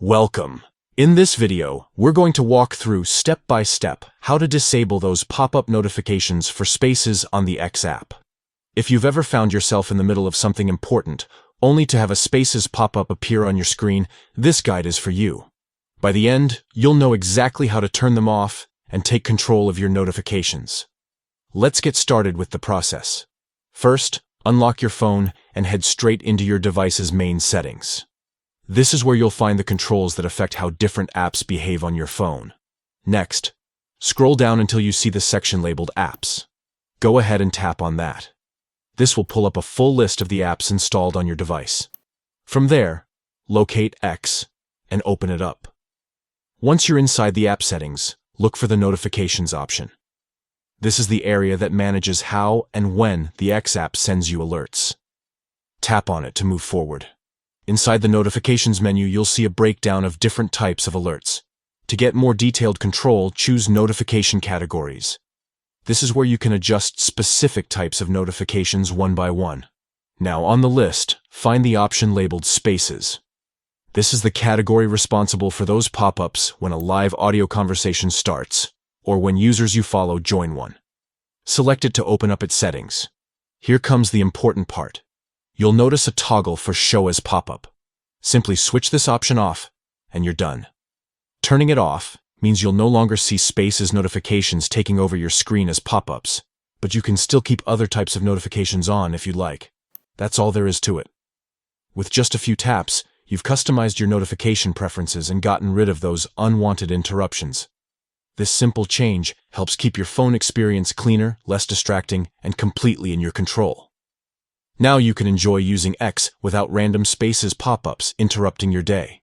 Welcome. In this video, we're going to walk through step by step how to disable those pop-up notifications for Spaces on the X app. If you've ever found yourself in the middle of something important, only to have a Spaces pop-up appear on your screen, this guide is for you. By the end, you'll know exactly how to turn them off and take control of your notifications. Let's get started with the process. First, unlock your phone and head straight into your device's main settings. This is where you'll find the controls that affect how different apps behave on your phone. Next, scroll down until you see the section labeled Apps. Go ahead and tap on that. This will pull up a full list of the apps installed on your device. From there, locate X and open it up. Once you're inside the app settings, look for the Notifications option. This is the area that manages how and when the X app sends you alerts. Tap on it to move forward. Inside the Notifications menu, you'll see a breakdown of different types of alerts. To get more detailed control, choose Notification Categories. This is where you can adjust specific types of notifications one by one. Now, on the list, find the option labeled Spaces. This is the category responsible for those pop-ups when a live audio conversation starts, or when users you follow join one. Select it to open up its settings. Here comes the important part. You'll notice a toggle for Show as Pop-up. Simply switch this option off, and you're done. Turning it off means you'll no longer see Spaces notifications taking over your screen as pop-ups, but you can still keep other types of notifications on if you'd like. That's all there is to it. With just a few taps, you've customized your notification preferences and gotten rid of those unwanted interruptions. This simple change helps keep your phone experience cleaner, less distracting, and completely in your control. Now you can enjoy using X without random Spaces pop-ups interrupting your day.